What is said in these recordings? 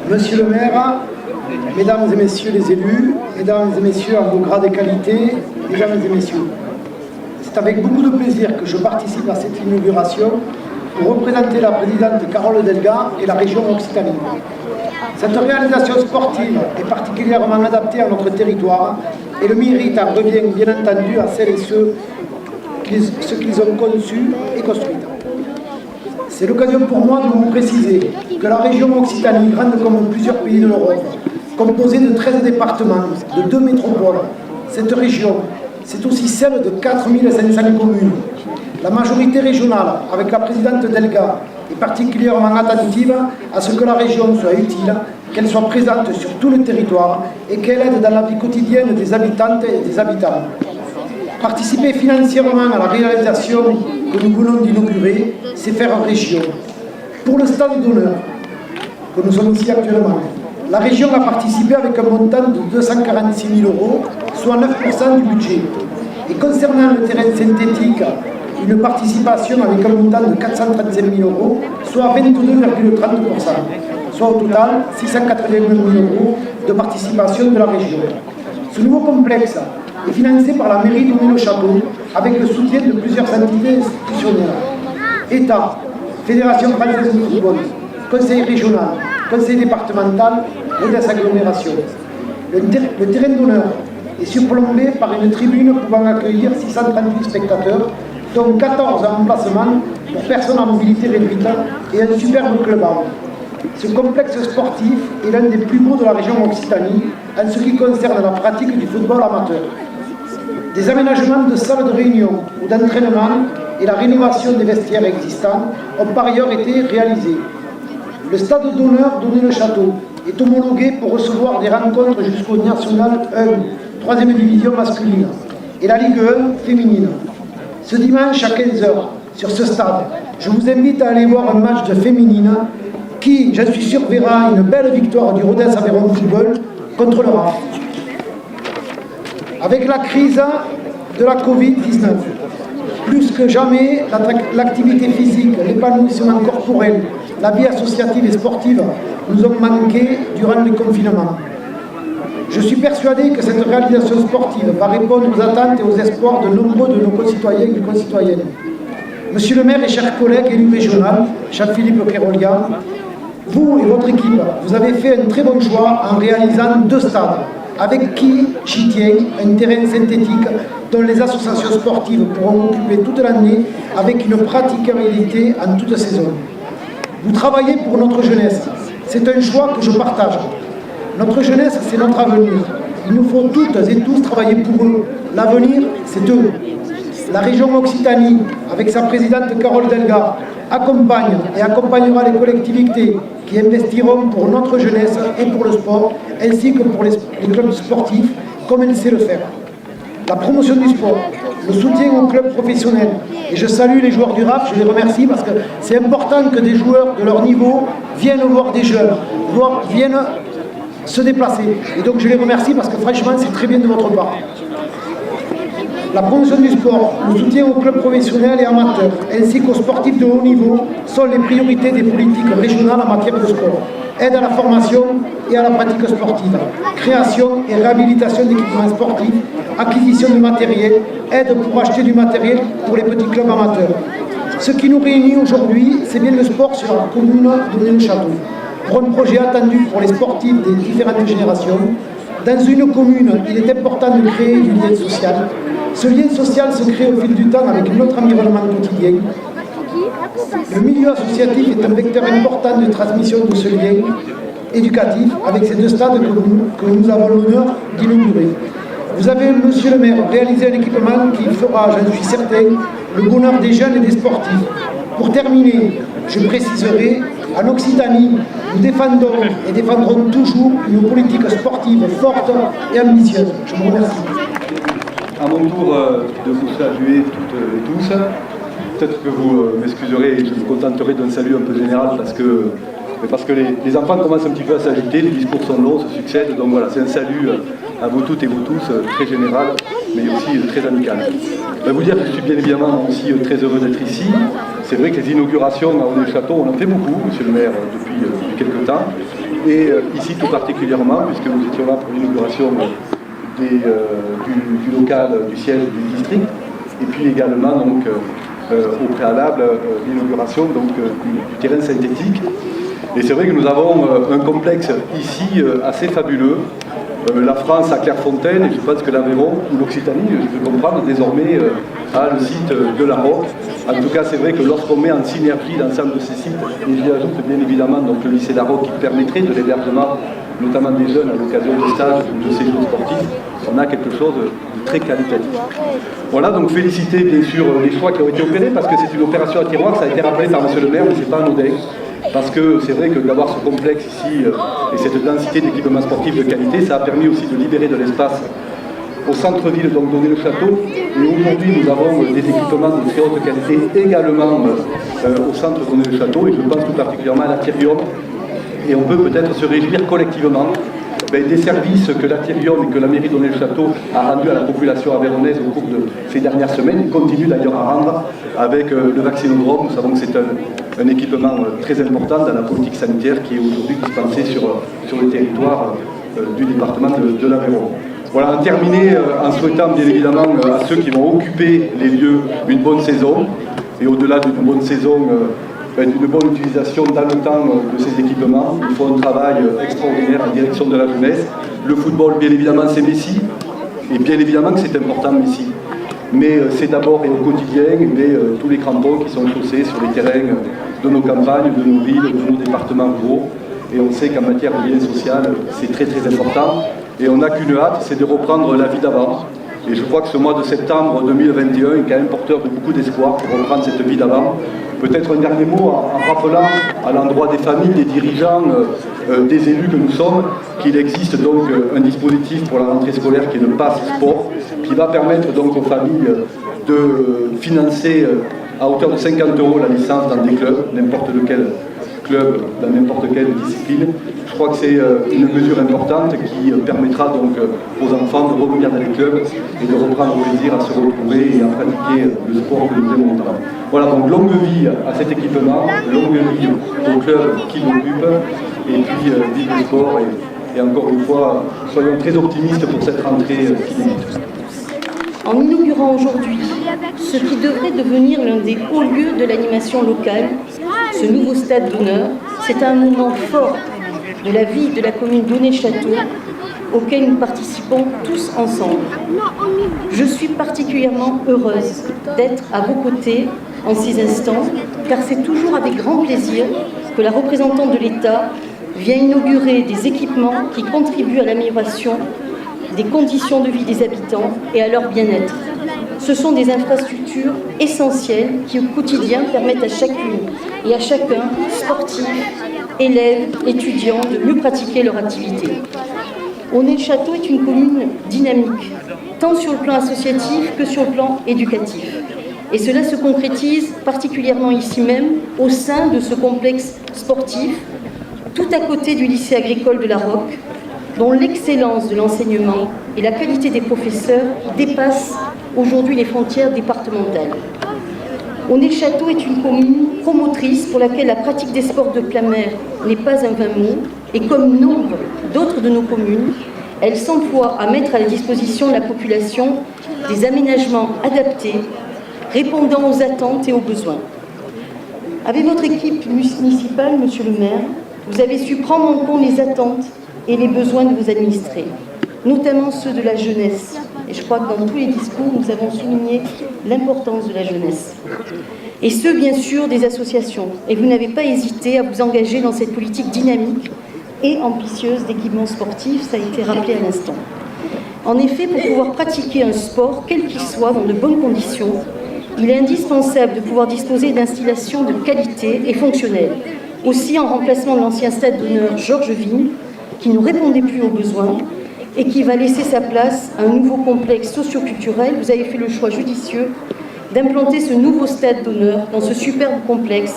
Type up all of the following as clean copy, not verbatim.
Monsieur le maire, mesdames et messieurs les élus, mesdames et messieurs à vos grades et qualités, mesdames et messieurs, c'est avec beaucoup de plaisir que je participe à cette inauguration pour représenter la présidente Carole Delga et la région Occitanie. Cette réalisation sportive est particulièrement adaptée à notre territoire et le mérite en revient bien entendu à celles et ceux qu'ils ont conçu et construit. C'est l'occasion pour moi de vous préciser que la région Occitanie, grande comme plusieurs pays de l'Europe, composée de 13 départements, de 2 métropoles, cette région, c'est aussi celle de 4500 communes. La majorité régionale, avec la présidente Delga, est particulièrement attentive à ce que la région soit utile, qu'elle soit présente sur tout le territoire et qu'elle aide dans la vie quotidienne des habitantes et des habitants. Participer financièrement à la réalisation que nous venons d'inaugurer, c'est faire région. Pour le stade d'honneur, que nous sommes ici actuellement, la région a participé avec un montant de 246 000 €, soit 9% du budget. Et concernant le terrain synthétique, une participation avec un montant de 435 000 €, soit 22,30%, soit au total 681 000 € de participation de la région. Ce nouveau complexe est financé par la mairie d'Onet-le-Château avec le soutien de plusieurs entités institutionnelles. État, Fédération française de football, Conseil régional, Conseil départemental et des agglomérations. Le terrain d'honneur est surplombé par une tribune pouvant accueillir 638 spectateurs, dont 14 emplacements pour personnes en mobilité réduite et un superbe club-house. Ce complexe sportif est l'un des plus beaux de la région Occitanie en ce qui concerne la pratique du football amateur. Des aménagements de salles de réunion ou d'entraînement et la rénovation des vestiaires existants ont par ailleurs été réalisés. Le stade d'honneur d'Onet-le-Château est homologué pour recevoir des rencontres jusqu'au National 1, 3e division masculine, et la Ligue 1 féminine. Ce dimanche à 15 h, sur ce stade, je vous invite à aller voir un match de féminine qui, j'en suis sûr, verra une belle victoire du Rodez Aveyron Football contre le RAF. Avec la crise de la Covid-19, plus que jamais, l'activité physique, l'épanouissement corporel, la vie associative et sportive nous ont manqué durant le confinement. Je suis persuadé que cette réalisation sportive va répondre aux attentes et aux espoirs de nombreux de nos concitoyens et concitoyennes. Monsieur le maire et chers collègues élus régionaux, Jean-Philippe Kerolian, vous et votre équipe, vous avez fait un très bon choix en réalisant 2 stades, avec qui j'y tiens, un terrain synthétique dont les associations sportives pourront occuper toute l'année avec une praticabilité en toute saison. Vous travaillez pour notre jeunesse, c'est un choix que je partage. Notre jeunesse, c'est notre avenir. Il nous faut toutes et tous travailler pour eux. L'avenir, c'est eux. La région Occitanie, avec sa présidente Carole Delga, accompagne et accompagnera les collectivités qui investiront pour notre jeunesse et pour le sport, ainsi que pour les clubs sportifs, comme elle sait le faire. La promotion du sport, le soutien aux clubs professionnels, et je salue les joueurs du RAF, je les remercie parce que c'est important que des joueurs de leur niveau viennent voir des jeunes, viennent se déplacer. Et donc je les remercie parce que franchement c'est très bien de votre part. La promotion du sport, le soutien aux clubs professionnels et amateurs, ainsi qu'aux sportifs de haut niveau, sont les priorités des politiques régionales en matière de sport. Aide à la formation et à la pratique sportive, création et réhabilitation d'équipements sportifs, acquisition de matériel, aide pour acheter du matériel pour les petits clubs amateurs. Ce qui nous réunit aujourd'hui, c'est bien le sport sur la commune d'Onet-le-Château, pour un projet attendu pour les sportifs des différentes générations. Dans une commune, il est important de créer du lien social. Ce lien social se crée au fil du temps avec notre environnement quotidien. Le milieu associatif est un vecteur important de transmission de ce lien éducatif avec ces 2 stades que nous avons l'honneur d'inaugurer. Vous avez, monsieur le maire, réalisé un équipement qui fera, j'en suis certain, le bonheur des jeunes et des sportifs. Pour terminer, je préciserai, en Occitanie, nous défendons et défendrons toujours une politique sportive forte et ambitieuse. Je vous remercie. À mon tour de vous saluer toutes et tous. Peut-être que vous m'excuserez et je me contenterai d'un salut un peu général parce que les enfants commencent un petit peu à s'agiter, les discours sont longs, se succèdent. Donc voilà, c'est un salut à vous toutes et vous tous, très général, mais aussi très amical. Vous dire que je suis bien évidemment aussi très heureux d'être ici. C'est vrai que les inaugurations à Onet-le-Château, on en fait beaucoup, monsieur le maire, depuis quelques temps. et ici tout particulièrement, puisque nous étions là pour l'inauguration du local, du siège du district, et puis également donc, au préalable l'inauguration du terrain synthétique. Et c'est vrai que nous avons un complexe ici assez fabuleux. La France à Clairefontaine, et je pense que l'Aveyron ou l'Occitanie, je peux comprendre, désormais a le site de la ROC. En tout cas, c'est vrai que lorsqu'on met en synergie l'ensemble de ces sites, et j'y ajoute bien évidemment donc, le lycée de la ROC qui permettrait de l'hébergement, notamment des jeunes à l'occasion de stages ou de séjours sportifs, on a quelque chose de très qualitatif. Voilà, donc féliciter bien sûr les choix qui ont été opérés, parce que c'est une opération à tiroir, ça a été rappelé par monsieur le maire, mais ce n'est pas anodin. Parce que c'est vrai que d'avoir ce complexe ici et cette densité d'équipements sportifs de qualité, ça a permis aussi de libérer de l'espace au centre-ville, donc d'Onet-le-Château. Et aujourd'hui, nous avons des équipements de très haute qualité également au centre d'Onet-le-Château, et je pense tout particulièrement à l'Aquarium. Et on peut peut-être se réjouir collectivement des services que l'Aquarium et que la mairie d'Onet-le-Château a rendus à la population aveyronnaise au cours de ces dernières semaines, et continue d'ailleurs à rendre avec le vaccinodrome. Nous savons que c'est un équipement très important dans la politique sanitaire qui est aujourd'hui dispensé sur le territoire du département de l'Aveyron. Voilà, en terminer en souhaitant bien évidemment à ceux qui vont occuper les lieux une bonne saison, et au-delà d'une bonne saison, d'une bonne utilisation dans le temps de ces équipements. Il faut un travail extraordinaire en direction de la jeunesse. Le football, bien évidemment, c'est Messi, et bien évidemment que c'est important Messi. Mais c'est d'abord et au quotidien tous les crampons qui sont chaussés sur les terrains de nos campagnes, de nos villes, de nos départements ruraux. Et on sait qu'en matière de lien social, c'est très très important. Et on n'a qu'une hâte, c'est de reprendre la vie d'avant. Et je crois que ce mois de septembre 2021 est quand même porteur de beaucoup d'espoir pour reprendre cette vie d'avant. Peut-être un dernier mot en rappelant à l'endroit des familles, des dirigeants, des élus que nous sommes, qu'il existe donc un dispositif pour la rentrée scolaire qui est le Pass Sport, qui va permettre donc aux familles de financer à hauteur de 50 € la licence dans des clubs, n'importe lequel club, dans n'importe quelle discipline. Je crois que c'est une mesure importante qui permettra donc aux enfants de revenir dans les clubs et de reprendre plaisir à se retrouver et à pratiquer le sport que nous aimons tant. Voilà, donc longue vie à cet équipement, longue vie au club qui l'occupe, et puis vive le sport, et encore une fois, soyons très optimistes pour cette rentrée qui débute. En inaugurant aujourd'hui ce qui devrait devenir l'un des hauts lieux de l'animation locale, ce nouveau stade d'honneur, c'est un moment fort de la vie de la commune d'Onet-le-Château auquel nous participons tous ensemble. Je suis particulièrement heureuse d'être à vos côtés en ces instants, car c'est toujours avec grand plaisir que la représentante de l'État vient inaugurer des équipements qui contribuent à l'amélioration des conditions de vie des habitants et à leur bien-être. Ce sont des infrastructures essentielles qui, au quotidien, permettent à chacune et à chacun, sportifs, élèves, étudiants, de mieux pratiquer leur activité. Onet-le-Château est une commune dynamique, tant sur le plan associatif que sur le plan éducatif. Et cela se concrétise particulièrement ici même, au sein de ce complexe sportif, tout à côté du lycée agricole de la ROC, dont l'excellence de l'enseignement et la qualité des professeurs dépassent aujourd'hui les frontières départementales. Onet-le-Château est une commune promotrice pour laquelle la pratique des sports de plein air n'est pas un vain mot, et comme nombre d'autres de nos communes, elle s'emploie à mettre à la disposition de la population des aménagements adaptés, répondant aux attentes et aux besoins. Avec votre équipe municipale, monsieur le maire, vous avez su prendre en compte les attentes et les besoins de vos administrés, notamment ceux de la jeunesse. Et je crois que dans tous les discours, nous avons souligné l'importance de la jeunesse. Et ceux, bien sûr, des associations. Et vous n'avez pas hésité à vous engager dans cette politique dynamique et ambitieuse d'équipement sportif, ça a été rappelé à l'instant. En effet, pour pouvoir pratiquer un sport, quel qu'il soit, dans de bonnes conditions, il est indispensable de pouvoir disposer d'installations de qualité et fonctionnelles. Aussi, en remplacement de l'ancien stade d'honneur Georges Vigne, qui ne répondait plus aux besoins et qui va laisser sa place à un nouveau complexe socio-culturel, vous avez fait le choix judicieux d'implanter ce nouveau stade d'honneur dans ce superbe complexe,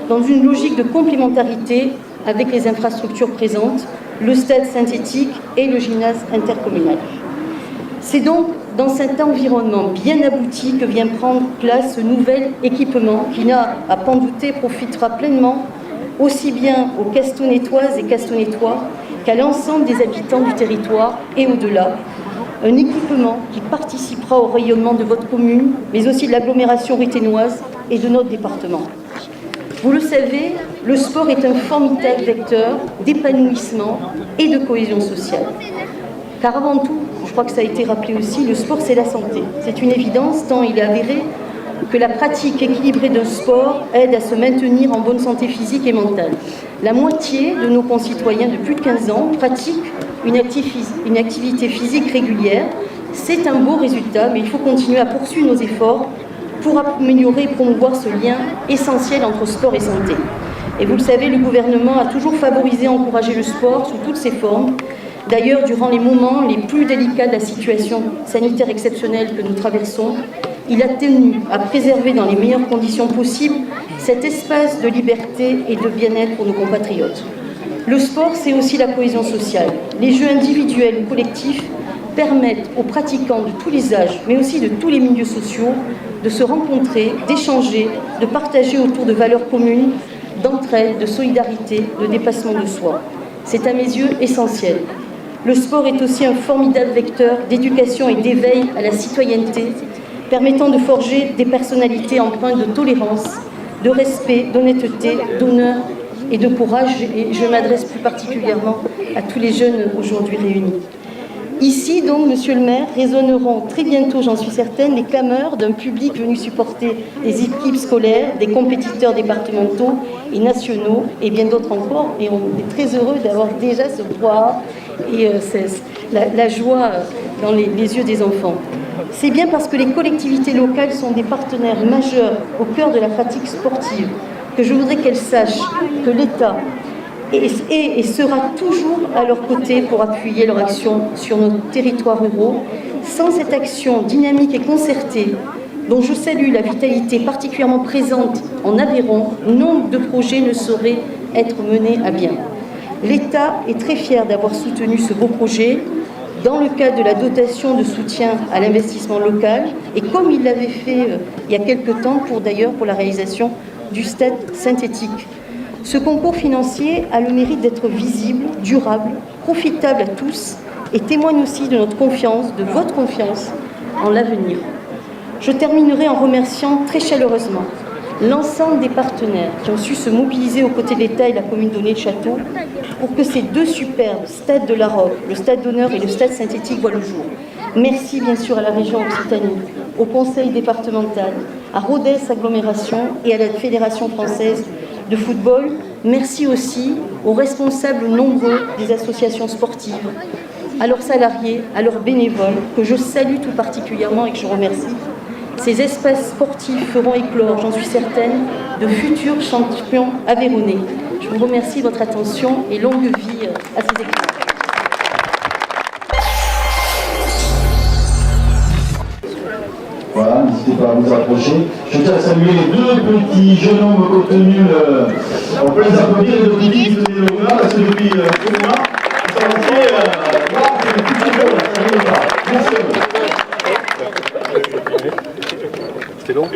dans une logique de complémentarité avec les infrastructures présentes, le stade synthétique et le gymnase intercommunal. C'est donc dans cet environnement bien abouti que vient prendre place ce nouvel équipement qui, n'a à pas en douter, profitera pleinement aussi bien aux Castonnétoises et Castonnétois qu'à l'ensemble des habitants du territoire et au-delà. Un équipement qui participera au rayonnement de votre commune, mais aussi de l'agglomération ruténoise et de notre département. Vous le savez, le sport est un formidable vecteur d'épanouissement et de cohésion sociale. Car avant tout, je crois que ça a été rappelé aussi, le sport c'est la santé. C'est une évidence tant il est avéré que la pratique équilibrée d'un sport aide à se maintenir en bonne santé physique et mentale. La moitié de nos concitoyens de plus de 15 ans pratiquent une activité physique régulière. C'est un beau résultat, mais il faut continuer à poursuivre nos efforts pour améliorer et promouvoir ce lien essentiel entre sport et santé. Et vous le savez, le gouvernement a toujours favorisé et encouragé le sport sous toutes ses formes. D'ailleurs, durant les moments les plus délicats de la situation sanitaire exceptionnelle que nous traversons, il a tenu à préserver dans les meilleures conditions possibles cet espace de liberté et de bien-être pour nos compatriotes. Le sport, c'est aussi la cohésion sociale. Les jeux individuels ou collectifs permettent aux pratiquants de tous les âges, mais aussi de tous les milieux sociaux, de se rencontrer, d'échanger, de partager autour de valeurs communes, d'entraide, de solidarité, de dépassement de soi. C'est à mes yeux essentiel. Le sport est aussi un formidable vecteur d'éducation et d'éveil à la citoyenneté, permettant de forger des personnalités empreintes de tolérance, de respect, d'honnêteté, d'honneur et de courage. Et je m'adresse plus particulièrement à tous les jeunes aujourd'hui réunis. Ici, donc, monsieur le maire, résonneront très bientôt, j'en suis certaine, les clameurs d'un public venu supporter des équipes scolaires, des compétiteurs départementaux et nationaux, et bien d'autres encore. Et on est très heureux d'avoir déjà ce droit et la joie dans les yeux des enfants. C'est bien parce que les collectivités locales sont des partenaires majeurs au cœur de la pratique sportive que je voudrais qu'elles sachent que l'État et sera toujours à leur côté pour appuyer leur action sur nos territoires ruraux. Sans cette action dynamique et concertée, dont je salue la vitalité particulièrement présente en Aveyron, nombre de projets ne sauraient être menés à bien. L'État est très fier d'avoir soutenu ce beau projet dans le cadre de la dotation de soutien à l'investissement local et comme il l'avait fait il y a quelque temps pour la réalisation du stade synthétique. Ce concours financier a le mérite d'être visible, durable, profitable à tous et témoigne aussi de notre confiance, de votre confiance en l'avenir. Je terminerai en remerciant très chaleureusement l'ensemble des partenaires qui ont su se mobiliser aux côtés de l'État et de la commune d'Aulnay-le-Château pour que ces deux superbes stades de la Roque, le stade d'honneur et le stade synthétique voient le jour. Merci bien sûr à la région Occitanie, au conseil départemental, à Rodez Agglomération et à la Fédération française de football. Merci aussi aux responsables nombreux des associations sportives, à leurs salariés, à leurs bénévoles, que je salue tout particulièrement et que je remercie. Ces espaces sportifs feront éclore, j'en suis certaine, de futurs champions aveyronnais. Je vous remercie de votre attention et longue vie à ces équipes. Voilà, n'hésitez pas à vous approcher. Je tiens à saluer les deux petits jeunes hommes contenus. On peut les applaudir, les deux petits qui faisaient le honneur, parce que depuis 2 mois, ils sont rentrés. Voilà, c'est des petits jeunes, ça ne pas. Merci à vous. C'était long.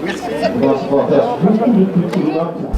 Merci. On va faire beaucoup de petits honneurs pour...